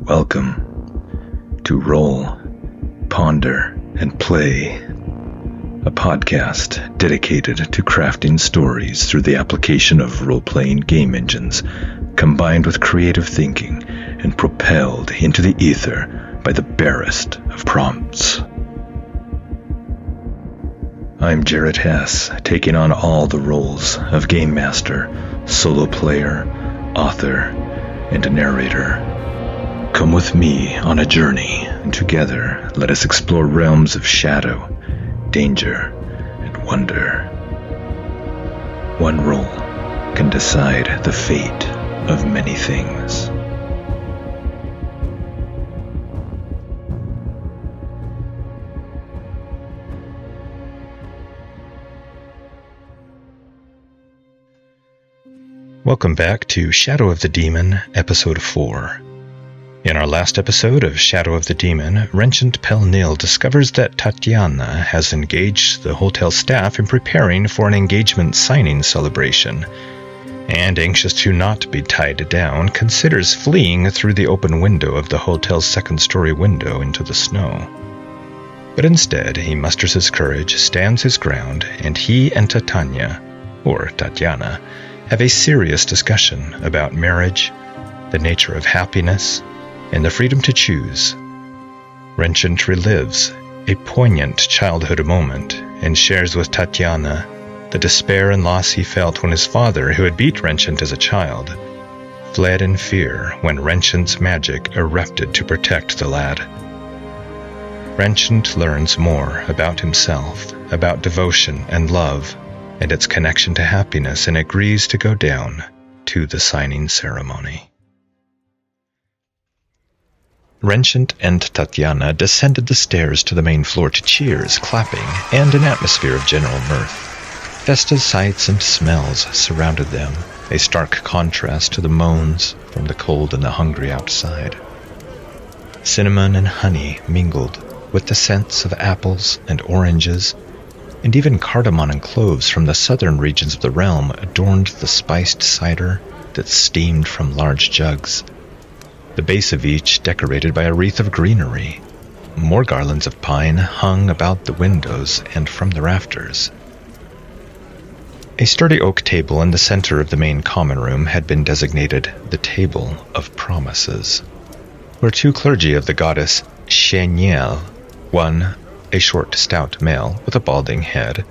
Welcome to Roll, Ponder, and Play, a podcast dedicated to crafting stories through the application of role-playing game engines, combined with creative thinking and propelled into the ether by the barest of prompts. I'm Jarrett Hess, taking on all the roles of Game Master, Solo Player, Author, and Narrator. Come with me on a journey, and together let us explore realms of shadow, danger, and wonder. One role can decide the fate of many things. Welcome back to Shadow of the Demon, Episode 4. In our last episode of Shadow of the Demon, Renchant Pel Nil discovers that Tatyana has engaged the hotel staff in preparing for an engagement signing celebration, and anxious to not be tied down, considers fleeing through the open window of the hotel's second-story window into the snow. But instead, he musters his courage, stands his ground, and he and Tatyana, or Tatyana, have a serious discussion about marriage, the nature of happiness, and the freedom to choose. Renchant relives a poignant childhood moment and shares with Tatyana the despair and loss he felt when his father, who had beat Renchant as a child, fled in fear when Renchant's magic erupted to protect the lad. Renchant learns more about himself, about devotion and love, and its connection to happiness, and agrees to go down to the signing ceremony. Renchant and Tatyana descended the stairs to the main floor to cheers, clapping, and an atmosphere of general mirth. Festive sights and smells surrounded them, a stark contrast to the moans from the cold and the hungry outside. Cinnamon and honey mingled with the scents of apples and oranges, and even cardamom and cloves from the southern regions of the realm adorned the spiced cider that steamed from large jugs, the base of each decorated by a wreath of greenery. More garlands of pine hung about the windows and from the rafters. A sturdy oak table in the center of the main common room had been designated the Table of Promises, where two clergy of the goddess Sheniel, one a short, stout male with a balding head,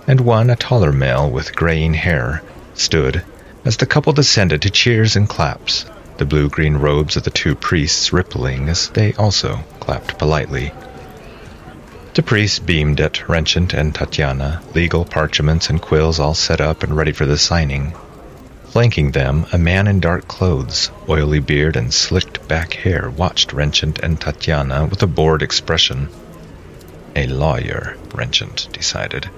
and one a taller male with graying hair, stood as the couple descended to cheers and claps, the blue-green robes of the two priests rippling as they also clapped politely. The priests beamed at Renchant and Tatyana, legal parchments and quills all set up and ready for the signing. Flanking them, a man in dark clothes, oily beard, and slicked back hair watched Renchant and Tatyana with a bored expression. A lawyer, Renchant decided.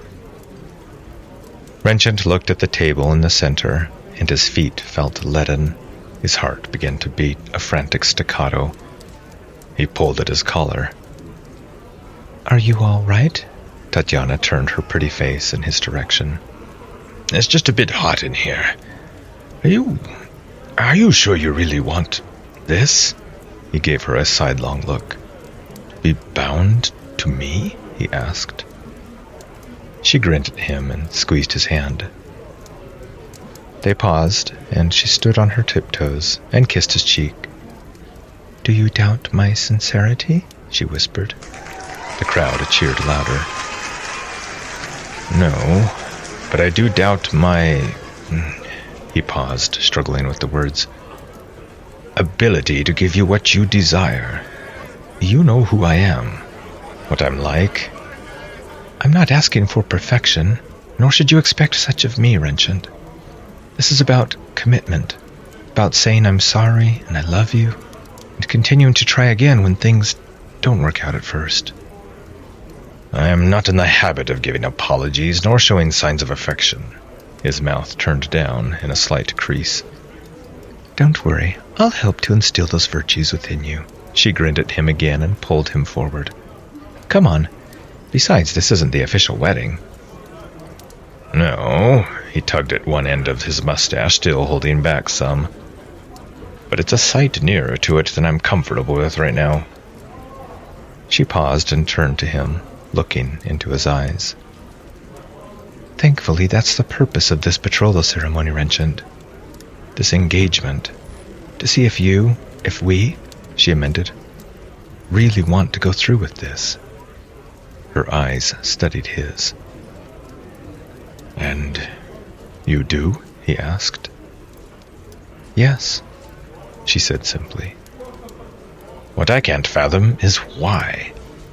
Renchant looked at the table in the center, and his feet felt leaden. His heart began to beat a frantic staccato. He pulled at his collar. "Are you all right?" Tatyana turned her pretty face in his direction. "It's just a bit hot in here. Are you sure you really want this?" He gave her a sidelong look. "Be bound to me?" he asked. She grinned at him and squeezed his hand. They paused, and she stood on her tiptoes and kissed his cheek. "Do you doubt my sincerity?" she whispered. The crowd cheered louder. "No, but I do doubt my..." He paused, struggling with the words. "Ability to give you what you desire. You know who I am, what I'm like." "I'm not asking for perfection, nor should you expect such of me, Renchant. This is about commitment, about saying I'm sorry and I love you, and continuing to try again when things don't work out at first." "I am not in the habit of giving apologies, nor showing signs of affection." His mouth turned down in a slight crease. "Don't worry, I'll help to instill those virtues within you." She grinned at him again and pulled him forward. "Come on. Besides, this isn't the official wedding." "No," he tugged at one end of his mustache, still holding back some. but it's a sight nearer to it than I'm comfortable with right now." She paused and turned to him, looking into his eyes. "Thankfully, that's the purpose of this betrothal ceremony, Renchant. This engagement. To see if we, she amended, really want to go through with this." Her eyes studied his. "And you do?" he asked. "Yes," she said simply. "What I can't fathom is why.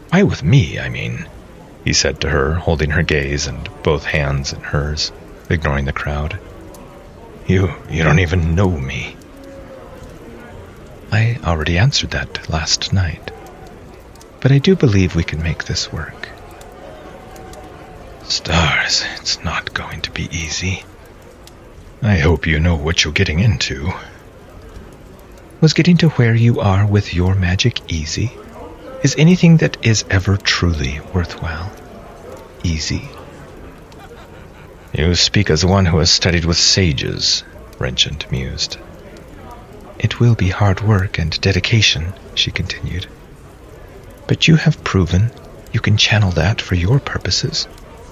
Why with me, I mean," he said to her, holding her gaze and both hands in hers, ignoring the crowd. You don't even know me." "I already answered that last night. But I do believe we can make this work." "Stars, it's not going to be easy. I hope you know what you're getting into." "Was getting to where you are with your magic easy? Is anything that is ever truly worthwhile easy?" "You speak as one who has studied with sages," Renchant mused. "It will be hard work and dedication," she continued. "But you have proven you can channel that for your purposes,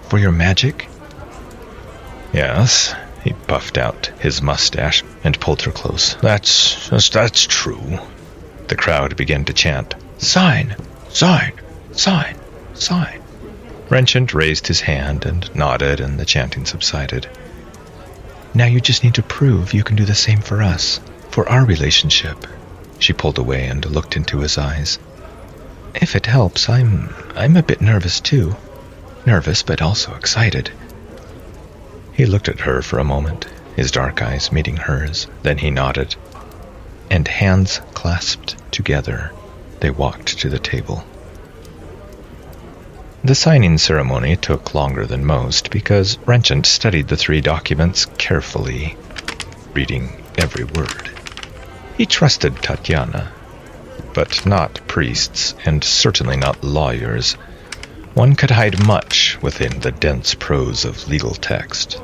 for your magic." "Yes," he puffed out his mustache and pulled her close. That's true." The crowd began to chant, "Sign! Sign! Sign! Sign!" Renchant raised his hand and nodded, and the chanting subsided. "Now you just need to prove you can do the same for us, for our relationship." She pulled away and looked into his eyes. "If it helps, I'm a bit nervous too. Nervous, but also excited." He looked at her for a moment, his dark eyes meeting hers. Then he nodded, and hands clasped together, they walked to the table. The signing ceremony took longer than most because Renchant studied the 3 documents carefully, reading every word. He trusted Tatyana, but not priests, and certainly not lawyers. One could hide much within the dense prose of legal text.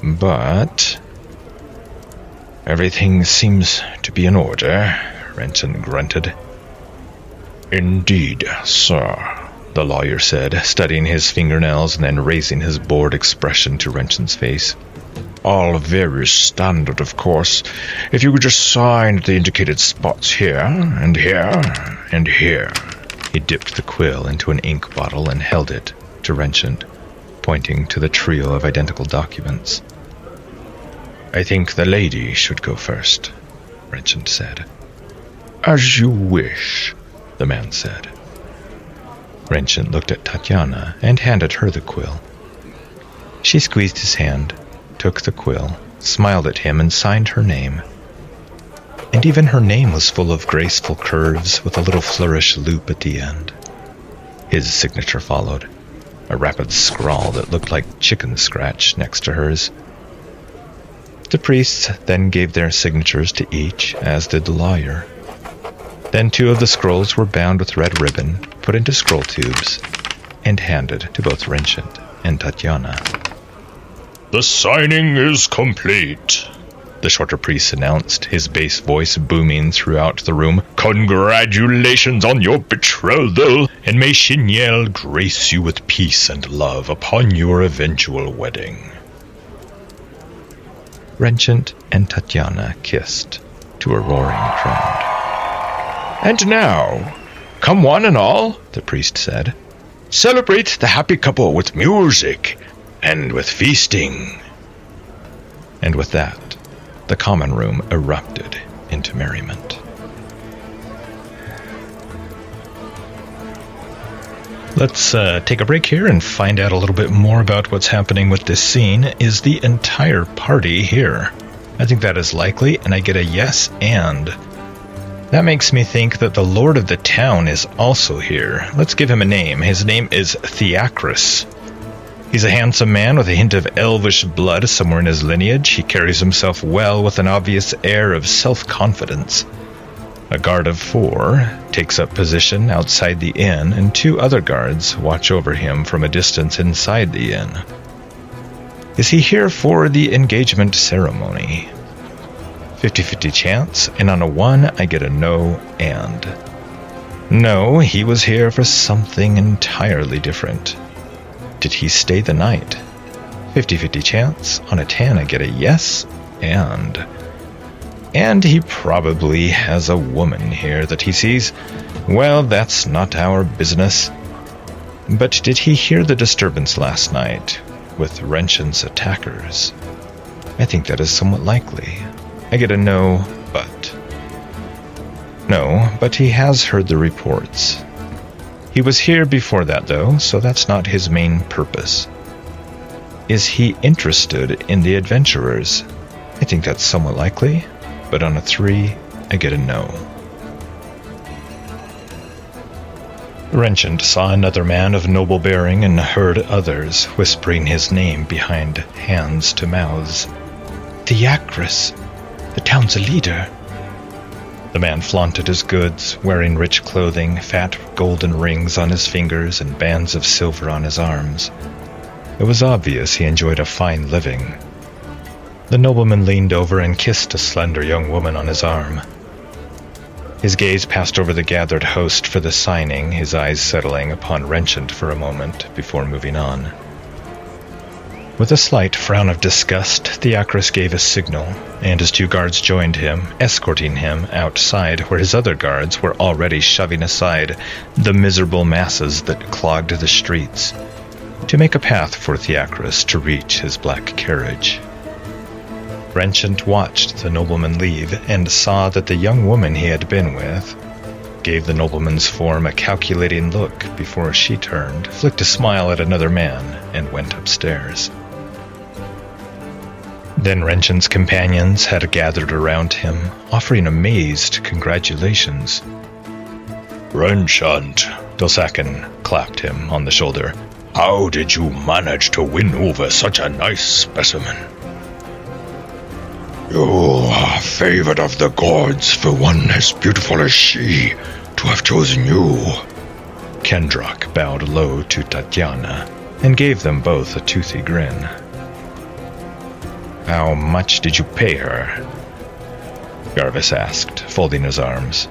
But everything seems to be in order, Renchant grunted. "Indeed, sir," the lawyer said, studying his fingernails and then raising his bored expression to Renchant's face. "All very standard, of course. If you could just sign at the indicated spots here, and here, and here." He dipped the quill into an ink bottle and held it to Renchant, pointing to the trio of identical documents. "I think the lady should go first," Renchant said. "As you wish," the man said. Renchant looked at Tatyana and handed her the quill. She squeezed his hand, took the quill, smiled at him, and signed her name. And even her name was full of graceful curves with a little flourish loop at the end. His signature followed, a rapid scrawl that looked like chicken scratch next to hers. The priests then gave their signatures to each, as did the lawyer. Then 2 of the scrolls were bound with red ribbon, put into scroll tubes, and handed to both Renchant and Tatyana. "The signing is complete," the shorter priest announced, his bass voice booming throughout the room. "Congratulations on your betrothal, and may Shiniel grace you with peace and love upon your eventual wedding." Renchant and Tatyana kissed to a roaring crowd. "And now, come one and all," the priest said, "celebrate the happy couple with music and with feasting." And with that, the common room erupted into merriment. Let's take a break here and find out a little bit more about what's happening with this scene. Is the entire party here? I think that is likely, and I get a yes and. That makes me think that the lord of the town is also here. Let's give him a name. His name is Theacris. He's a handsome man with a hint of elvish blood somewhere in his lineage. He carries himself well with an obvious air of self-confidence. A guard of 4 takes up position outside the inn, and 2 other guards watch over him from a distance inside the inn. Is he here for the engagement ceremony? 50-50 chance, and on a 1 I get a no and. No, he was here for something entirely different. Did he stay the night? 50-50 chance, on a 10 I get a yes and. And he probably has a woman here that he sees. Well, that's not our business. But did he hear the disturbance last night with Renchant's attackers? I think that is somewhat likely. I get a no, but. No, but he has heard the reports. He was here before that, though, so that's not his main purpose. Is he interested in the adventurers? I think that's somewhat likely, but on a 3, I get a no. Renchant saw another man of noble bearing and heard others whispering his name behind hands to mouths. Theacris, the town's leader. The man flaunted his goods, wearing rich clothing, fat golden rings on his fingers, and bands of silver on his arms. It was obvious he enjoyed a fine living. The nobleman leaned over and kissed a slender young woman on his arm. His gaze passed over the gathered host for the signing, his eyes settling upon Renchant for a moment before moving on. With a slight frown of disgust, Theacris gave a signal, and his 2 guards joined him, escorting him outside where his other guards were already shoving aside the miserable masses that clogged the streets, to make a path for Theacris to reach his black carriage. Renchant watched the nobleman leave and saw that the young woman he had been with gave the nobleman's form a calculating look before she turned, flicked a smile at another man, and went upstairs. Then Renchant's companions had gathered around him, offering amazed congratulations. Renchant, Dosakin clapped him on the shoulder. How did you manage to win over such a nice specimen? You are favored of the gods for one as beautiful as she to have chosen you. Kendrock bowed low to Tatyana and gave them both a toothy grin. How much did you pay her? Garvis asked, folding his arms.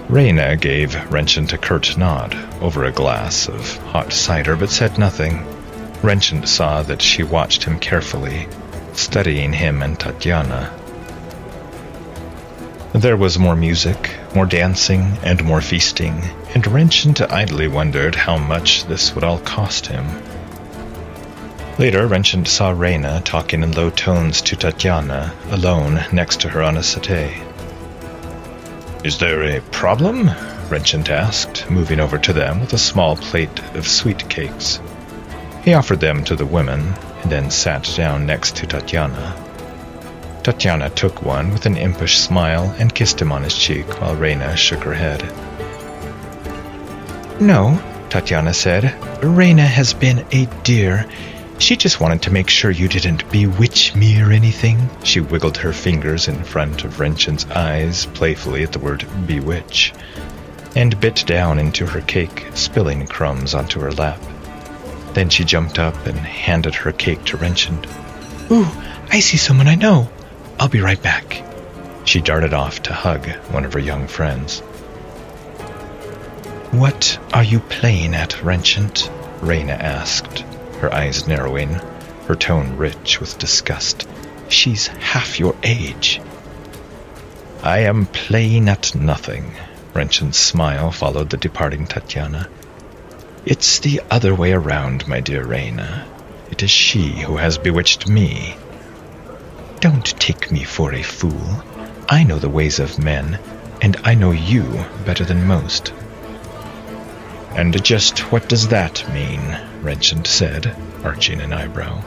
Reyna gave Renchant a curt nod over a glass of hot cider, but said nothing. Renchant saw that she watched him carefully, studying him and Tatyana. There was more music, more dancing, and more feasting, and Renchant idly wondered how much this would all cost him. Later, Renchant saw Reyna talking in low tones to Tatyana, alone next to her on a settee. Is there a problem? Renchant asked, moving over to them with a small plate of sweet cakes. He offered them to the women, and then sat down next to Tatyana. Tatyana took one with an impish smile and kissed him on his cheek while Reyna shook her head. No, Tatyana said. Reyna has been a dear. She just wanted to make sure you didn't bewitch me or anything. She wiggled her fingers in front of Renchant's eyes playfully at the word bewitch, and bit down into her cake, spilling crumbs onto her lap. Then she jumped up and handed her cake to Renchant. Ooh, I see someone I know. I'll be right back. She darted off to hug one of her young friends. What are you playing at, Renchant? Reyna asked, her eyes narrowing, her tone rich with disgust. She's half your age. I am playing at nothing. Renchant's smile followed the departing Tatyana. It's the other way around, my dear Reyna. It is she who has bewitched me. Don't take me for a fool. I know the ways of men, and I know you better than most. And just what does that mean? Renchant said, arching an eyebrow.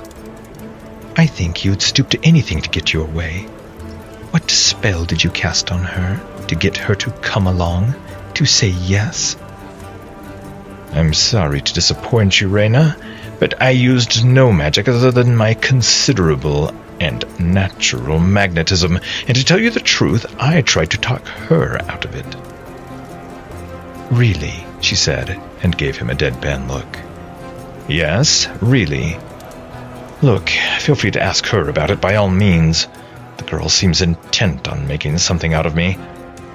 I think you'd stoop to anything to get your way. What spell did you cast on her to get her to come along, to say yes? I'm sorry to disappoint you, Reyna, but I used no magic other than my considerable and natural magnetism, and to tell you the truth, I tried to talk her out of it. Really, she said, and gave him a deadpan look. Yes, really. Look, feel free to ask her about it by all means. The girl seems intent on making something out of me.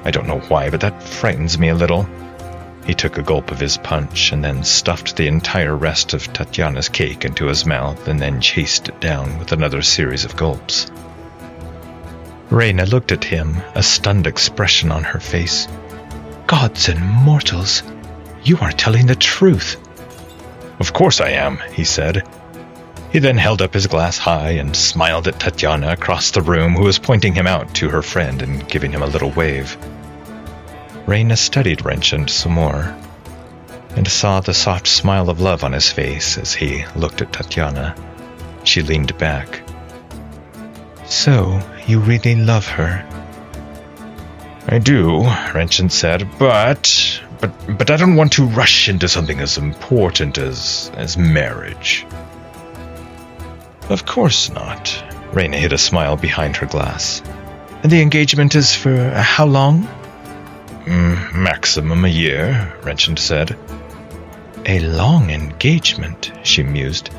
I don't know why, but that frightens me a little." He took a gulp of his punch and then stuffed the entire rest of Tatyana's cake into his mouth and then chased it down with another series of gulps. Reyna looked at him, a stunned expression on her face. "Gods and mortals, you are telling the truth." "Of course I am," he said. He then held up his glass high and smiled at Tatyana across the room, who was pointing him out to her friend and giving him a little wave. Reyna studied Renchant some more, and saw the soft smile of love on his face as he looked at Tatyana. She leaned back. "So, you really love her?" "I do," Renchant said, but I don't want to rush into something as important as marriage." "Of course not." Reyna hid a smile behind her glass. "And the engagement is for how long?" "Maximum a year," Renchant said. "A long engagement," she mused.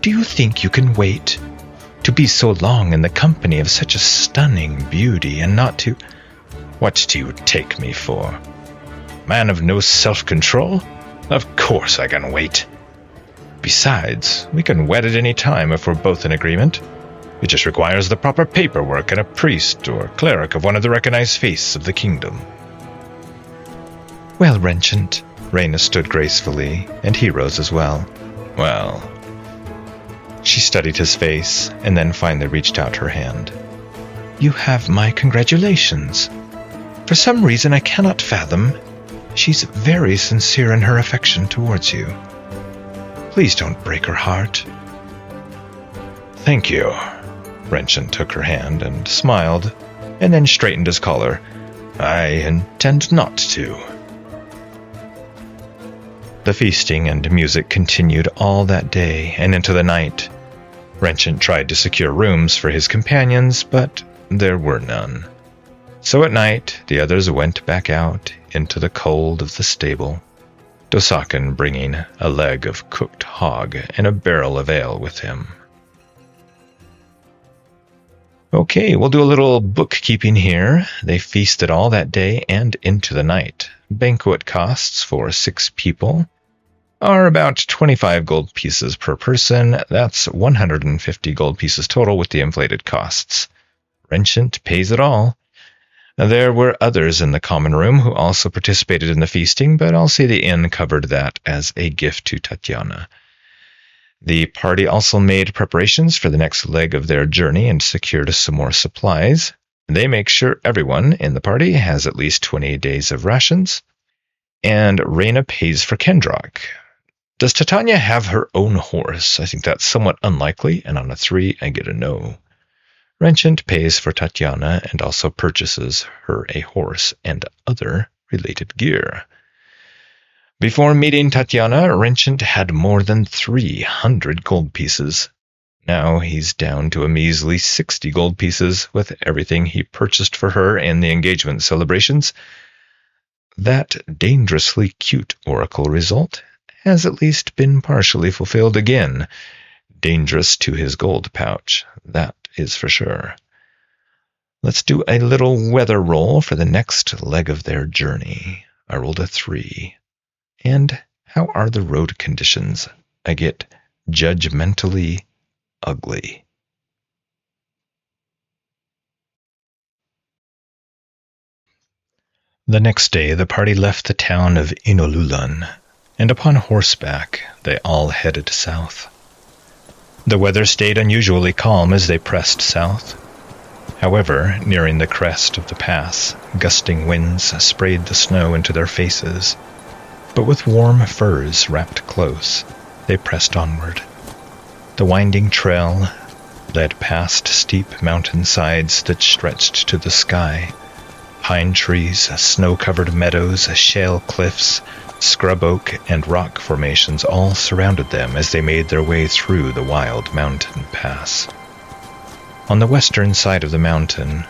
"Do you think you can wait? To be so long in the company of such a stunning beauty and not to—" "What do you take me for? Man of no self-control? Of course I can wait. Besides, we can wed at any time if we're both in agreement. It just requires the proper paperwork and a priest or cleric of one of the recognized faiths of the kingdom." "Well, Renchant," Reyna stood gracefully, and he rose as well. "Well." She studied his face, and then finally reached out her hand. "You have my congratulations. For some reason I cannot fathom, she's very sincere in her affection towards you. Please don't break her heart." "Thank you." Renchant took her hand and smiled, and then straightened his collar. "I intend not to." The feasting and music continued all that day and into the night. Renchant tried to secure rooms for his companions, but there were none. So at night, the others went back out into the cold of the stable, Dosakan bringing a leg of cooked hog and a barrel of ale with him. Okay, we'll do a little bookkeeping here. They feasted all that day and into the night. Banquet costs for 6 people are about 25 gold pieces per person. That's 150 gold pieces total with the inflated costs. Renchant pays it all. There were others in the common room who also participated in the feasting, but I'll say the inn covered that as a gift to Tatyana. The party also made preparations for the next leg of their journey and secured some more supplies. They make sure everyone in the party has at least 20 days of rations. And Reyna pays for Kendrock. Does Tatyana have her own horse? I think that's somewhat unlikely, and on a 3, I get a no. Renchant pays for Tatyana and also purchases her a horse and other related gear. Before meeting Tatyana, Renchant had more than 300 gold pieces. Now he's down to a measly 60 gold pieces with everything he purchased for her in the engagement celebrations. That dangerously cute oracle result has at least been partially fulfilled again. Dangerous to his gold pouch, that is for sure. Let's do a little weather roll for the next leg of their journey. I rolled a 3. And how are the road conditions? I get judgmentally ugly. The next day, the party left the town of Inolulan, and upon horseback, they all headed south. The weather stayed unusually calm as they pressed south. However, nearing the crest of the pass, gusting winds sprayed the snow into their faces. But with warm furs wrapped close, they pressed onward. The winding trail led past steep mountain sides that stretched to the sky. Pine trees, snow-covered meadows, shale cliffs, scrub oak, and rock formations all surrounded them as they made their way through the wild mountain pass. On the western side of the mountain,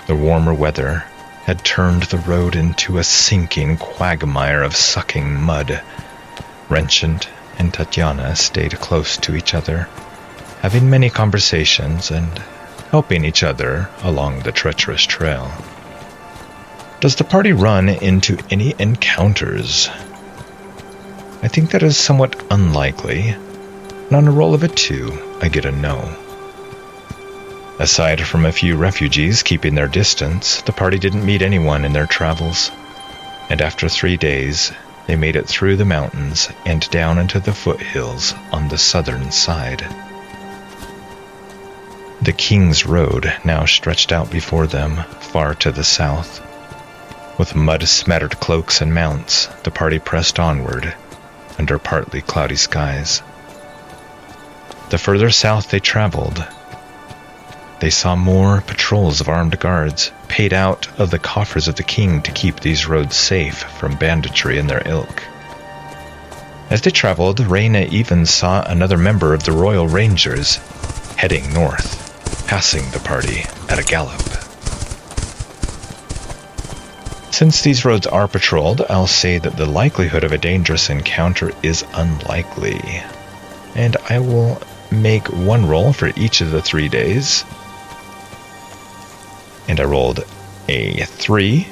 the warmer weather had turned the road into a sinking quagmire of sucking mud. Renchant and Tatyana stayed close to each other, having many conversations and helping each other along the treacherous trail. Does the party run into any encounters? I think that is somewhat unlikely, and on a roll of a 2, I get a no. Aside from a few refugees keeping their distance, the party didn't meet anyone in their travels, and after 3 days, they made it through the mountains and down into the foothills on the southern side. The King's Road now stretched out before them, far to the south. With mud-smattered cloaks and mounts, the party pressed onward, under partly cloudy skies. The further south they traveled, they saw more patrols of armed guards, paid out of the coffers of the king to keep these roads safe from banditry and their ilk. As they traveled, Reyna even saw another member of the Royal Rangers heading north, passing the party at a gallop. Since these roads are patrolled, I'll say that the likelihood of a dangerous encounter is unlikely, and I will make one roll for each of the 3 days. And I rolled a 3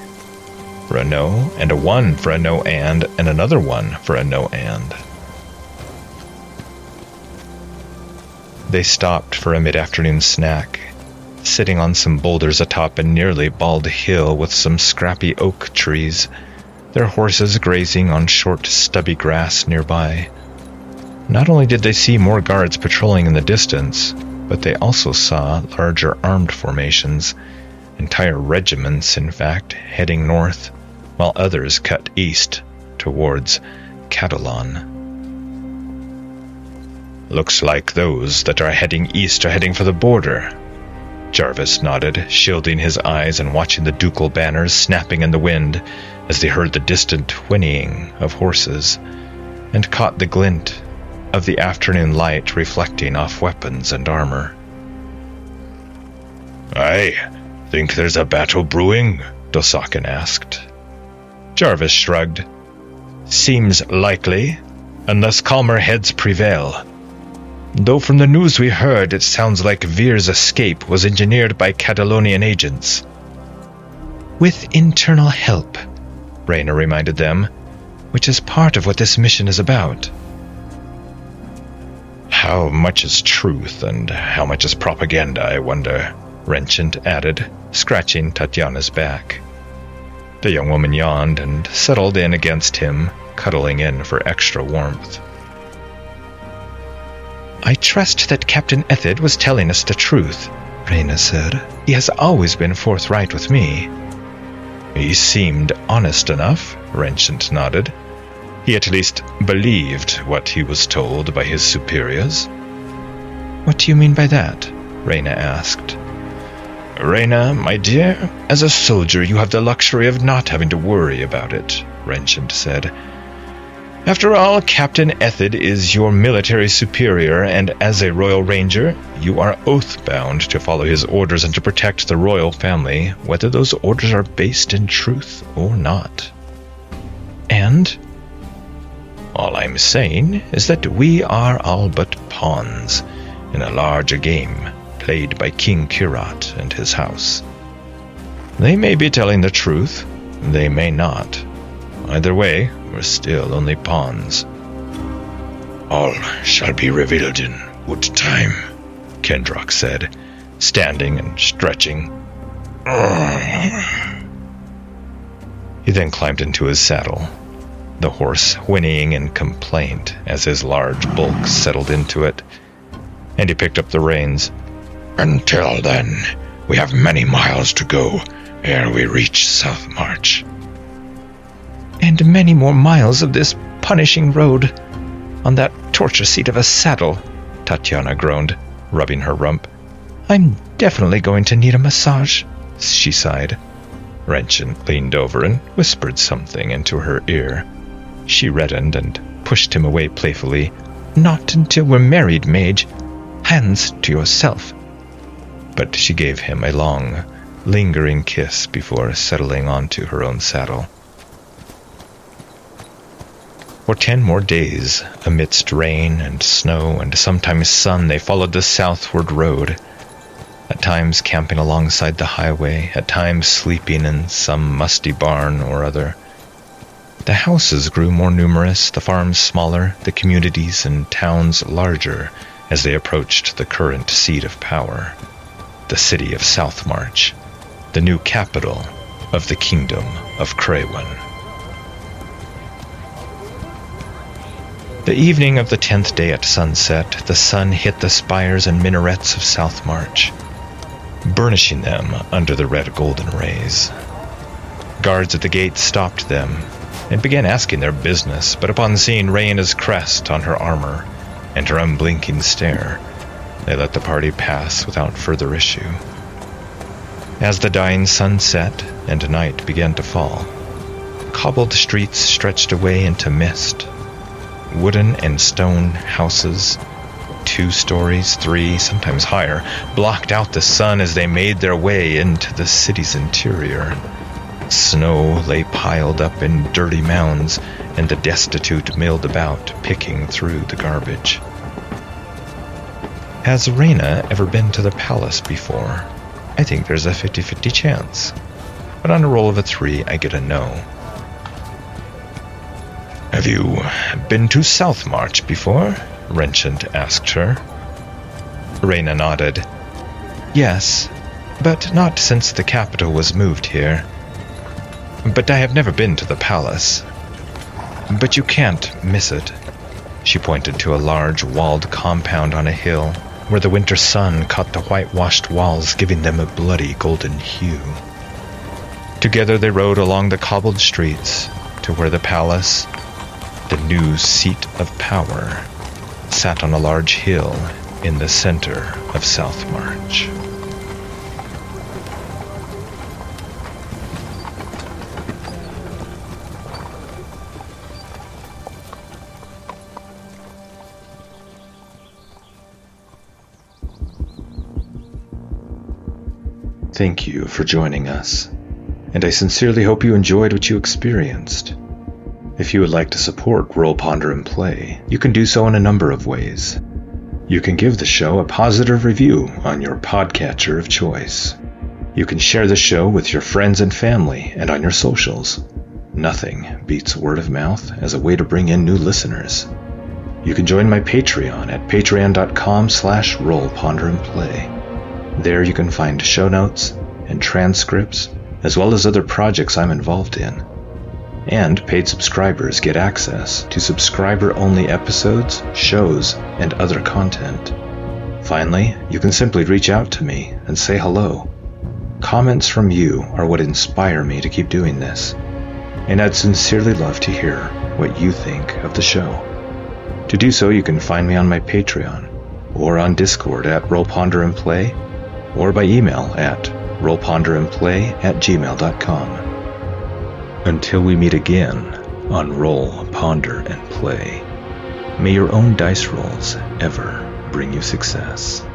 for a no, and a 1 for a no and another 1 for a no and. They stopped for a mid-afternoon snack, sitting on some boulders atop a nearly bald hill with some scrappy oak trees, their horses grazing on short, stubby grass nearby. Not only did they see more guards patrolling in the distance, but they also saw larger armed formations, entire regiments, in fact, heading north, while others cut east towards Catalan. "Looks like those that are heading east are heading for the border." Jarvis nodded, shielding his eyes and watching the ducal banners snapping in the wind as they heard the distant whinnying of horses, and caught the glint of the afternoon light reflecting off weapons and armor. "I think there's a battle brewing?" Dosakin asked. Jarvis shrugged. "Seems likely, unless calmer heads prevail. Though from the news we heard, it sounds like Veer's escape was engineered by Catalonian agents." "With internal help," Reyna reminded them, "which is part of what this mission is about." "How much is truth and how much is propaganda, I wonder?" Renchant added, scratching Tatyana's back. The young woman yawned and settled in against him, cuddling in for extra warmth. "I trust that Captain Ethid was telling us the truth," Reyna said. "He has always been forthright with me." "He seemed honest enough," Renchant nodded. "He at least believed what he was told by his superiors." "What do you mean by that?" Reyna asked. "Reyna, my dear, as a soldier you have the luxury of not having to worry about it," Renchant said. "After all, Captain Ethid is your military superior, and as a Royal Ranger, you are oath-bound to follow his orders and to protect the royal family, whether those orders are based in truth or not." "And?" "All I'm saying is that we are all but pawns in a larger game played by King Kirat and his house. They may be telling the truth, they may not. Either way, we're still only pawns." "All shall be revealed in good time," Kendrock said, standing and stretching. He then climbed into his saddle, the horse whinnying in complaint as his large bulk settled into it, and he picked up the reins. "Until then, we have many miles to go ere we reach South March." "And many more miles of this punishing road on that torture seat of a saddle," Tatyana groaned, rubbing her rump. "I'm definitely going to need a massage," she sighed. Renchant leaned over and whispered something into her ear. She reddened and pushed him away playfully. "Not until we're married, mage. Hands to yourself." But she gave him a long, lingering kiss before settling onto her own saddle. For 10 more days, amidst rain and snow and sometimes sun, they followed the southward road. at times camping alongside the highway, at times sleeping in some musty barn or other. The houses grew more numerous, the farms smaller, the communities and towns larger as they approached the current seat of power, the city of Southmarch, the new capital of the Kingdom of Crewen. The evening of the 10th day at sunset, the sun hit the spires and minarets of Southmarch, burnishing them under the red golden rays. Guards at the gate stopped them and began asking their business, but upon seeing Raina's crest on her armor and her unblinking stare, they let the party pass without further issue. As the dying sun set and night began to fall, cobbled streets stretched away into mist. Wooden and stone houses, 2 stories, 3, sometimes higher, blocked out the sun as they made their way into the city's interior. Snow lay piled up in dirty mounds, and the destitute milled about, picking through the garbage. Has Raina ever been to the palace before? I think there's a 50-50 chance. But on a roll of a 3, I get a no. Have you been to Southmarch before? Renchant asked her. Raina nodded. Yes, but not since the capital was moved here. But I have never been to the palace. But you can't miss it. She pointed to a large walled compound on a hill, where the winter sun caught the whitewashed walls, giving them a bloody golden hue. Together they rode along the cobbled streets to where the palace, the new seat of power, sat on a large hill in the center of Southmarch. Thank you for joining us, and I sincerely hope you enjoyed what you experienced. If you would like to support Roll, Ponder, and Play, you can do so in a number of ways. You can give the show a positive review on your podcatcher of choice. You can share the show with your friends and family and on your socials. Nothing beats word of mouth as a way to bring in new listeners. You can join my Patreon at patreon.com/Roll, Ponder, and Play. There you can find show notes and transcripts, as well as other projects I'm involved in. And paid subscribers get access to subscriber-only episodes, shows, and other content. Finally, you can simply reach out to me and say hello. Comments from you are what inspire me to keep doing this, and I'd sincerely love to hear what you think of the show. To do so, you can find me on my Patreon, or on Discord at Roll, Ponder, and Play, or by email at rollponderandplay@gmail.com. Until we meet again on Roll, Ponder, and Play, may your own dice rolls ever bring you success.